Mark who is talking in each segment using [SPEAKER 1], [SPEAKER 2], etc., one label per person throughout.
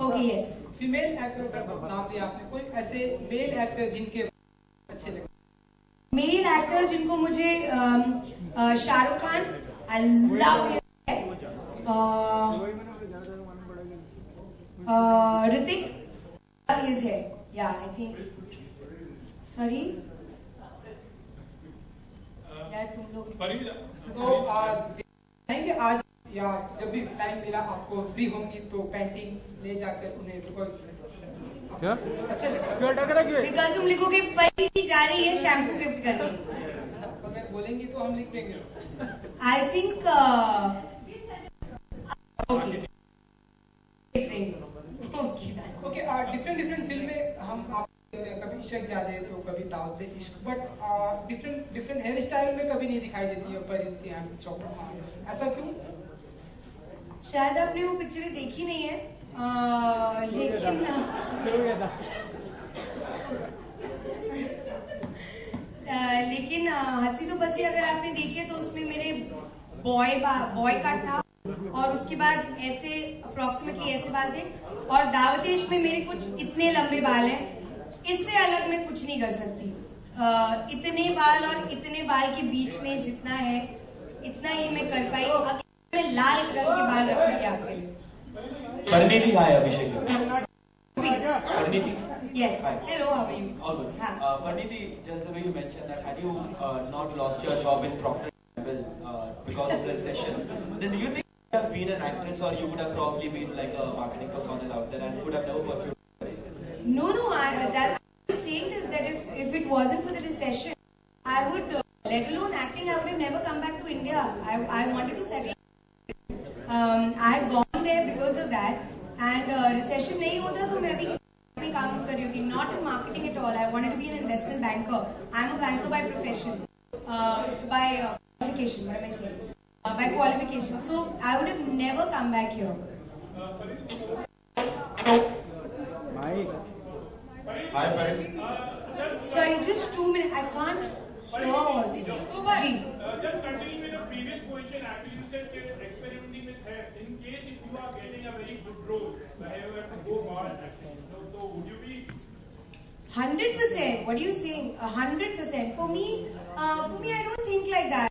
[SPEAKER 1] Okay, yes.
[SPEAKER 2] Female actor का नाम लिया आपने, कोई ऐसे मेल एक्टर जिनके अच्छे लगे?
[SPEAKER 1] मेल एक्टर जिनको मुझे Shahrukh Khan, I love Hrithik his hair, yeah, I think. Sorry, यार तुम लोग
[SPEAKER 2] तो देखेंगे आज या जब भी टाइम मिला आपको फ्री होंगी तो पेंटिंग ले जाकर उन्हें, बिकॉज
[SPEAKER 3] क्या
[SPEAKER 2] अच्छा लगता
[SPEAKER 3] क्यों अटक रहा है?
[SPEAKER 1] कल तुम लिखोगे परी जा रही है शैम्पू गिफ्ट करने,
[SPEAKER 2] अगर बोलेंगी तो हम लिख देंगे.
[SPEAKER 1] आई थिंक
[SPEAKER 2] ओके, डिफरेंट फिल्में हम आप कभी इश्क जादे तो कभी दावत इश्क, बट डिफरेंट हेयर स्टाइल में कभी नहीं दिखाई देती है परिणीति चोपड़ा, ऐसा क्यों?
[SPEAKER 1] शायद आपने वो पिक्चरें देखी नहीं है, लेकिन हंसी तो बसी अगर आपने देखी है तो उसमें मेरे बॉय कट था और उसके बाद ऐसे अप्रोक्सीमेटली ऐसे बाल थे, और दावत इश्क में मेरे कुछ इतने लंबे बाल हैं, इससे अलग मैं कुछ नहीं कर सकती. इतने बाल और इतने बाल के बीच में जितना है इतना ही मैं कर पाई. अगर मैं लाल कलर के बाल रखूंगी आपके लिए.
[SPEAKER 4] परिणीति, हाय अभिषेक. Parneeti.
[SPEAKER 1] Yes.
[SPEAKER 4] Hi.
[SPEAKER 1] Hello, how are you?
[SPEAKER 4] All good.
[SPEAKER 1] हाँ.
[SPEAKER 4] Parneeti, just the way you mentioned that had you not lost your job in Procter & Gamble because of the recession, then do you think you would have been an actress, or you would have probably been like a marketing personnel out there and would have never pursued your career?
[SPEAKER 1] No. I'm saying this, that if it wasn't for the recession, I would, let alone acting, I would have never come back to India. I wanted to settle. I had gone there because of that, and recession नहीं होता तो मैं भी में काम कर रही होती. Not in marketing at all. I wanted to be an investment banker. I'm a banker by profession, by qualification. What am I saying? By qualification. So I would have never come back here.
[SPEAKER 4] Hi, Parin.
[SPEAKER 1] Sorry, just 2 minutes. I can't hear also. Ji.
[SPEAKER 5] Just continuing with the previous question, actually you said experimenting with hair. In case if you are getting a very good role, the hair will have to go bald actually. So would you be
[SPEAKER 1] 100%. What are you saying? 100%. For me, I don't think like that.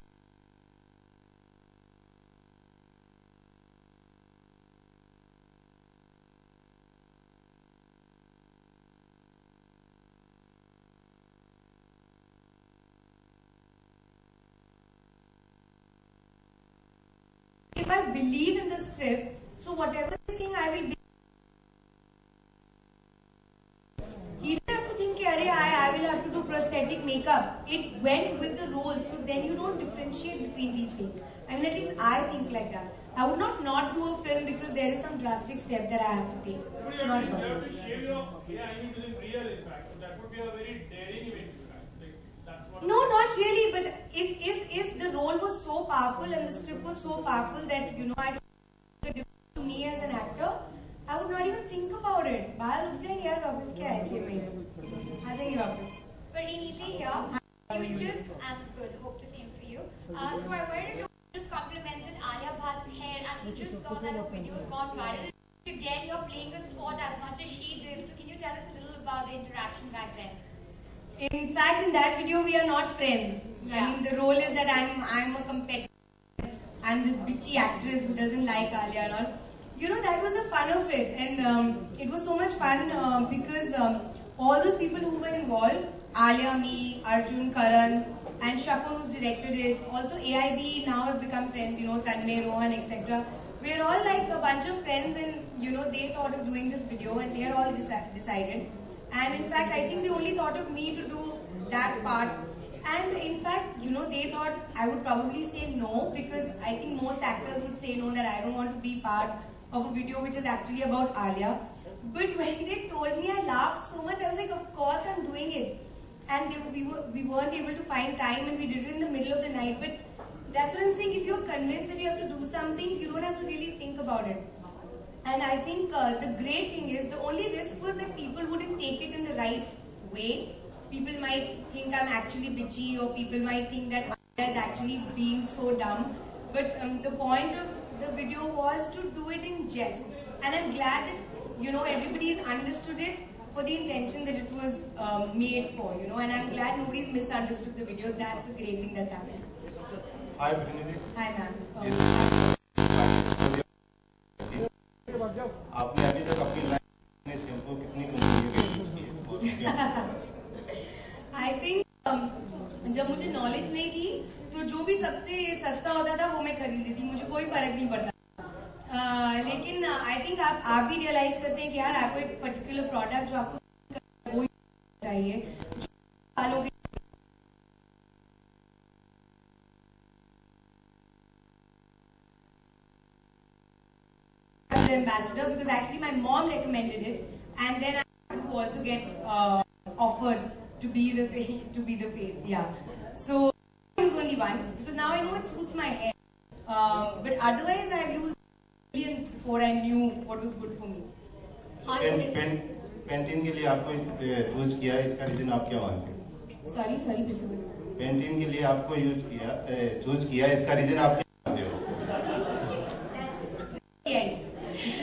[SPEAKER 1] If I believe in the script, so whatever they're saying, I will be. He didn't have to think, I will have to do prosthetic makeup. It went with the role, so then you don't differentiate between these things. I mean, at least I think like that. I would not do a film because there is some drastic step that I have to take.
[SPEAKER 5] But you have to shave your hair, I mean, within real impact. So that would be a very daring event. Like, that's what
[SPEAKER 1] No, not really. But if the role was so powerful and the script was so powerful that I could to me as an actor, I would not even think about it. बाहर रुक जाएंगे यार वापस क्या है 6 महीने आ जाएंगे वापस.
[SPEAKER 3] Pariniti here. You just, I'm good. Hope the same for you. So I wanted to just complimented Alia Bhatt's hair, and we just saw that her video has gone viral. Again, you're playing the sport as much as she did. So can you tell us a little about the interaction back then?
[SPEAKER 1] In fact, in that video, we are not friends.
[SPEAKER 3] Yeah.
[SPEAKER 1] I mean, the role is that I'm a competitor. I'm this bitchy actress who doesn't like Alia and all. That was the fun of it, and it was so much fun because all those people who were involved, Alia, me, Arjun, Karan, and Shapon who's directed it. Also, AIB now have become friends. Tanmay, Rohan, etc. We're all like a bunch of friends, and they thought of doing this video, and they had all decided. And in fact, I think they only thought of me to do that part. And in fact, they thought I would probably say no, because I think most actors would say no, that I don't want to be part of a video which is actually about Alia. But when they told me, I laughed so much. I was like, of course I'm doing it. And we weren't able to find time, and we did it in the middle of the night. But that's what I'm saying. If you're convinced that you have to do something, you don't have to really think about it. And I think the great thing is, the only risk was that people wouldn't take it in the right way. People might think I'm actually bitchy, or people might think that Alia is actually being so dumb. But the point of the video was to do it in jest. And I'm glad that everybody's understood it for the intention that it was made for, and I'm glad nobody's misunderstood the video. That's a great thing that's happened.
[SPEAKER 6] Hi, Pariniti.
[SPEAKER 1] Hi, ma'am.
[SPEAKER 6] आपने अभी तक अपनी life में shampoo कितनी कंपनियों के use किए?
[SPEAKER 1] I think जब मुझे नॉलेज नहीं थी, तो जो भी सबसे सस्ता होता था वो मैं खरीद लेती, मुझे कोई फर्क नहीं पड़ता. लेकिन आई थिंक आप भी रियलाइज करते हैं कि यार आपको एक पर्टिकुलर प्रोडक्ट जो आपको वो चाहिए, जो बालों के ambassador, because actually my mom recommended it, and then I happened to also get offered to be the face. Yeah, so I was only one, because now I know it suits my hair, but otherwise I've used millions before I knew what was good for me.
[SPEAKER 6] Pentene के लिए आपको choose किया, इसका reason आप क्या मानते हैं?
[SPEAKER 1] Sorry, फिर से बोलो.
[SPEAKER 6] पेंटिन के लिए आपको चूज किया, इसका रीजन आप क्या मानते हो?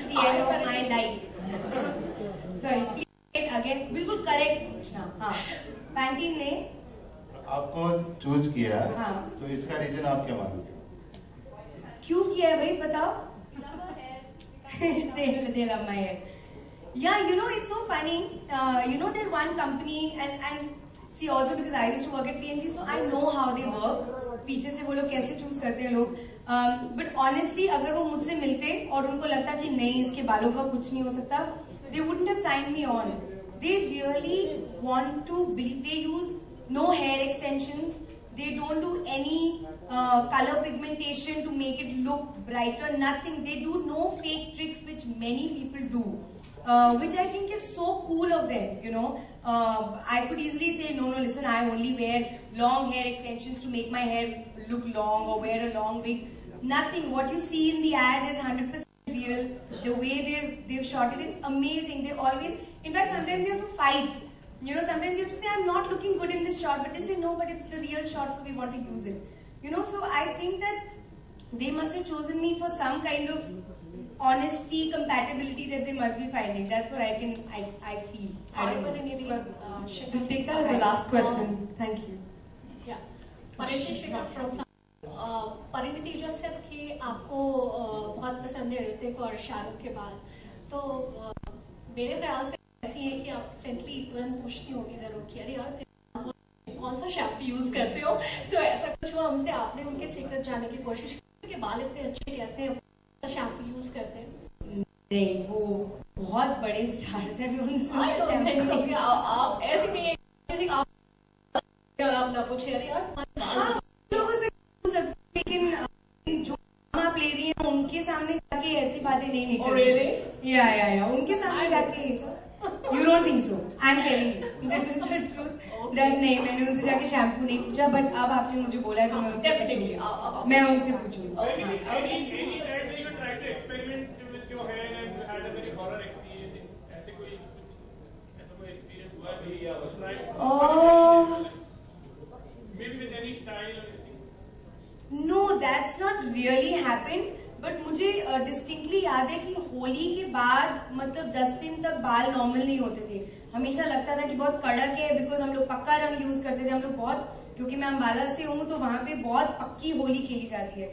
[SPEAKER 1] The end of my life. Sorry, again, बिल्कुल correct. हाँ, Pantene ने
[SPEAKER 6] आपको चूज किया,
[SPEAKER 1] हाँ.
[SPEAKER 6] तो इसका रीजन आप क्या मानते हो?
[SPEAKER 1] क्यों किया है भाई, बताओ. They love my hair. Yeah, it's so funny. There's one company, and see, also because I used to work at P&G, so I know how they work. पीछे से वो लोग कैसे चूज करते हैं लोग. But honestly, अगर वो मुझसे मिलते और उनको लगता कि नहीं, इसके बालों का कुछ नहीं हो सकता, they wouldn't have signed me on. They really want to believe. They use no hair extensions. They don't do any color pigmentation to make it look brighter, nothing. They do no fake tricks, which many people do, which I think is so cool of them, I could easily say, no, listen, I only wear long hair extensions to make my hair look long, or wear a long wig. Nothing. What you see in the ad is 100% real. The way they've shot it, it's amazing. They always, in fact, sometimes you have to fight. Sometimes you have to say, I'm not looking good in this shot, but they say, no, but it's the real shot, so we want to use it. So I think that they must have chosen me for some kind of honesty, compatibility that they must be finding. That's what I feel.
[SPEAKER 7] We'll take that as the last question. Thank you.
[SPEAKER 8] Yeah. Pariniti, you just said कि आपको बहुत पसंद है ऋतिक और शाहरुख के बाद, तो मेरे ख्याल से ऐसी है कि आप इंस्टेंटली तुरंत पूछती होगी जरूर कि अरे यार कौन सा शैम्पू यूज करते हो, तो ऐसा कुछ हुआ हमसे, आपने उनके सीक्रेट जानने की कोशिश की कि बाल इतने अच्छे कैसे हैं, शैम्पू यूज करते हैं?
[SPEAKER 1] नहीं, वो बहुत बड़े स्टार्स हैं,
[SPEAKER 8] उनसे आप ऐसी नहीं है आप ना पूछे अरे यार.
[SPEAKER 1] लेकिन जो आप ले रही हैं उनके सामने जाके ऐसी बातें नहीं निकलती.
[SPEAKER 8] really?
[SPEAKER 1] या उनके सामने जाके You don't think so? I'm telling you, this is the truth. डर नहीं, मैंने उनसे जाके शैम्पू नहीं पूछा, बट अब आपने मुझे बोला है तो मैं उनसे पूछूंगी। मैं उनसे पूछूंगी। No, that's not really happened. But मुझे डिस्टिंक्टली याद है कि होली के बाद मतलब 10 दिन तक बाल नॉर्मल नहीं होते थे। हमेशा लगता था कि बहुत कड़क है, बिकॉज हम लोग पक्का रंग यूज करते थे। हम लोग बहुत, क्योंकि मैं अम्बाला से हूँ तो वहां पे बहुत पक्की होली खेली जाती है।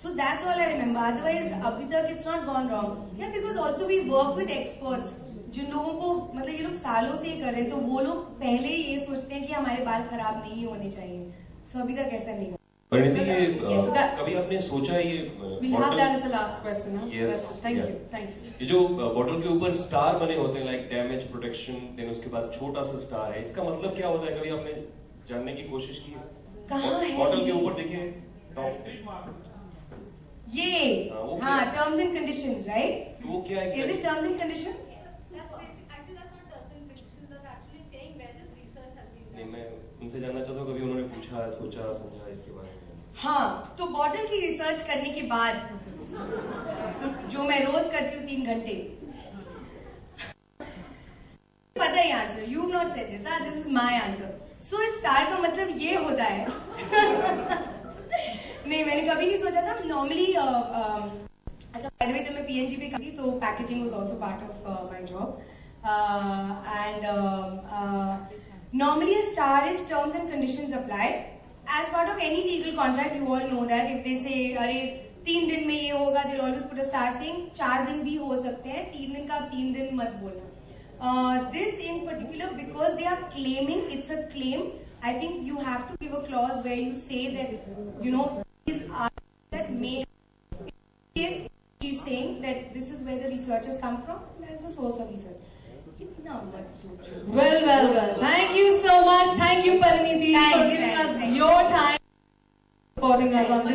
[SPEAKER 1] So that's all I remember. Otherwise अभी तक इट्स नॉट गॉन रॉन्ग। या because also we work with experts, जिन लोगों को मतलब ये लोग सालों से ही कर रहे हैं, तो वो लोग पहले ये सोचते हैं कि हमारे बाल खराब नहीं होने चाहिए। सो अभी तक ऐसा नहीं।
[SPEAKER 9] परिणीति, ये कभी आपने सोचा ये
[SPEAKER 7] We'll have that as the last question, huh?
[SPEAKER 9] Yes,
[SPEAKER 7] thank
[SPEAKER 9] yeah.
[SPEAKER 7] you, thank you.
[SPEAKER 9] ये जो बॉटल के ऊपर स्टार बने होते हैं, लाइक डैमेज प्रोटेक्शन, देन उसके बाद छोटा सा स्टार है, इसका मतलब क्या होता है? कभी आपने जानने की कोशिश की है?
[SPEAKER 1] कहाँ है
[SPEAKER 9] बॉटल के
[SPEAKER 1] ये?
[SPEAKER 9] ऊपर देखिए टॉप,
[SPEAKER 1] ये हाँ, टर्म्स एंड कंडीशंस, राइट?
[SPEAKER 9] वो क्या है?
[SPEAKER 1] Is it terms and conditions?
[SPEAKER 9] नहीं, मैं उनसे जानना चाहता हूँ, कभी उन्होंने पूछा, सोचा, समझा इसके बारे में?
[SPEAKER 1] हाँ, तो बॉटल की रिसर्च करने के बाद, जो मैं रोज करती हूँ 3 घंटे, पता है answer. You have not said this, this is my answer. So star का मतलब ये होता है नहीं, मैंने कभी नहीं सोचा था। नॉर्मली अच्छा, बाय द वे, जब मैं पीएनजी पे करती तो packaging was also part of my job, and normally a star is terms and conditions apply as part of any legal contract. You all know that if they say अरे 3 दिन में ये होगा, they'll always put a star saying 4 दिन भी हो सकते हैं, 3 दिन का आप 3 दिन मत बोलना। This in particular, because they are claiming, it's a claim, I think you have to give a clause where you say that, you know, these are that may, in case she's saying that this is where the research has come from, that is the source of research.
[SPEAKER 7] Well. Thank you so much. Thank you, Pariniti, for giving us your time, supporting us on this.